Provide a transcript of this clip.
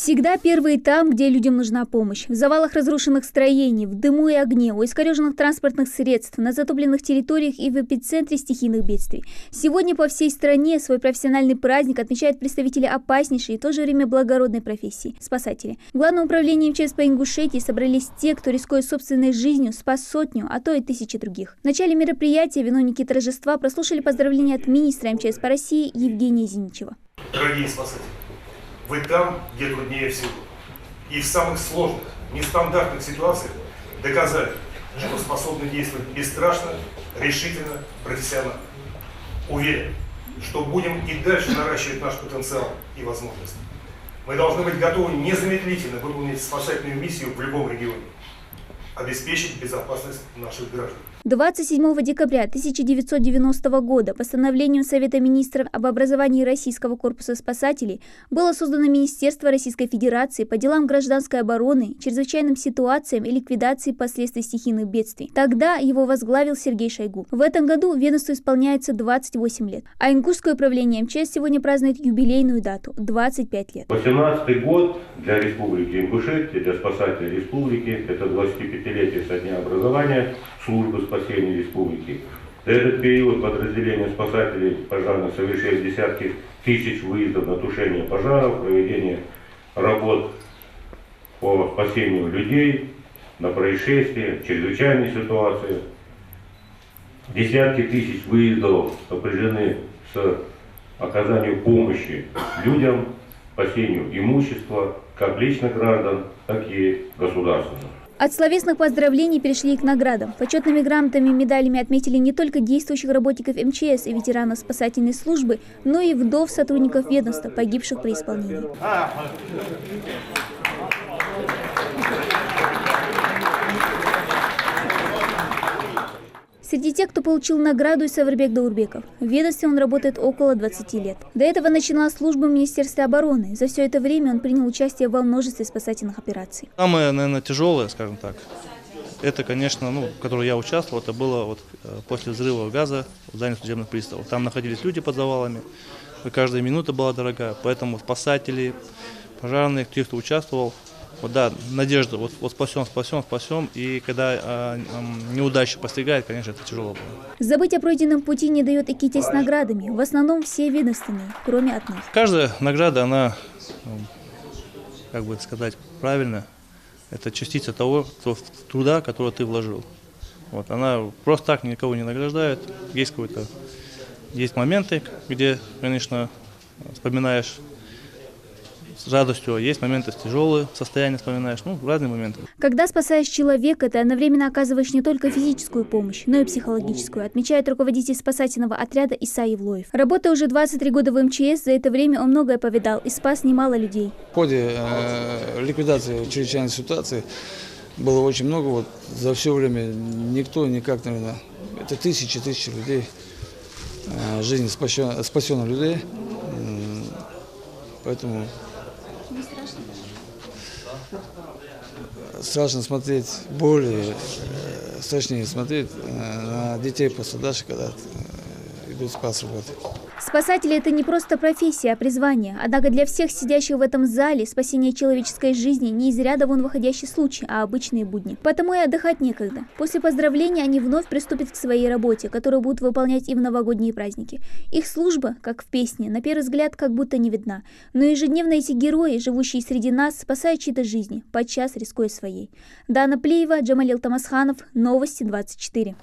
Всегда первые там, где людям нужна помощь. В завалах разрушенных строений, в дыму и огне, у искореженных транспортных средств, на затопленных территориях и в эпицентре стихийных бедствий. Сегодня по всей стране свой профессиональный праздник отмечают представители опаснейшей и в то же время благородной профессии – спасатели. В Главном управлении МЧС по Ингушетии собрались те, кто, рискуя собственной жизнью, спас сотню, а то и тысячи других. В начале мероприятия виновники торжества прослушали поздравления от министра МЧС по России Евгения Зиничева. Дорогие спасатели, вы там, где труднее всего. И в самых сложных, нестандартных ситуациях доказали, что способны действовать бесстрашно, решительно, профессионально. Уверен, что будем и дальше наращивать наш потенциал и возможности. Мы должны быть готовы незамедлительно выполнить спасательную миссию в любом регионе, обеспечить безопасность наших граждан. 27 декабря 1990 года постановлением Совета министров об образовании Российского корпуса спасателей было создано Министерство Российской Федерации по делам гражданской обороны, чрезвычайным ситуациям и ликвидации последствий стихийных бедствий. Тогда его возглавил Сергей Шойгу. В этом году ведомству исполняется 28 лет, а Ингушское управление МЧС сегодня празднует юбилейную дату – 25 лет. 18-й год для Республики Ингушетия, для спасателей республики, это 25-летие со дня образования службы спасения республики. За этот период подразделения спасателей пожарных совершили десятки тысяч выездов на тушение пожаров, проведение работ по спасению людей, на происшествия, чрезвычайные ситуации. Десятки тысяч выездов сопряжены с оказанием помощи людям, спасению имущества, как личных граждан, так и государственных. От словесных поздравлений перешли к наградам. Почетными грамотами и медалями отметили не только действующих работников МЧС и ветеранов спасательной службы, но и вдов сотрудников ведомства, погибших при исполнении. Среди тех, кто получил награду, и Савырбек Даурбеков. В ведомстве он работает около 20 лет. До этого начинал службу в Министерстве обороны. За все это время он принял участие во множестве спасательных операций. Самое, наверное, тяжелое, скажем так, это, конечно, в которой я участвовал, это было после взрыва газа в здании судебных приставов. Там находились люди под завалами, и каждая минута была дорога, поэтому спасатели, пожарные, те, кто участвовал, надежда, спасем, и когда неудача постигает, конечно, это тяжело было. Забыть о пройденном пути не дает и китель с наградами, в основном все ведомственные, кроме одной. Каждая награда, она, как бы сказать правильно, это частица того труда, который ты вложил. Она просто так никого не награждает, есть моменты, где, конечно, вспоминаешь с радостью, есть моменты тяжелые, состояние вспоминаешь, разные моменты. Когда спасаешь человека, ты одновременно оказываешь не только физическую помощь, но и психологическую, отмечает руководитель спасательного отряда Иса Евлоев. Работая уже 23 года в МЧС, за это время он многое повидал и спас немало людей. В ходе ликвидации чрезвычайной ситуации было очень много, за все время никто никак, наверное, это тысячи людей, жизни спасенных людей, поэтому страшно смотреть, более страшнее смотреть на детей пострадавших, когда идут спас работы. Спасатели – это не просто профессия, а призвание. Однако для всех сидящих в этом зале спасение человеческой жизни не из ряда вон выходящий случай, а обычные будни. Потому и отдыхать некогда. После поздравления они вновь приступят к своей работе, которую будут выполнять и в новогодние праздники. Их служба, как в песне, на первый взгляд как будто не видна. Но ежедневно эти герои, живущие среди нас, спасают чьи-то жизни, подчас рискуя своей. Дана Плеева, Джамалил Тамасханов, Новости 24.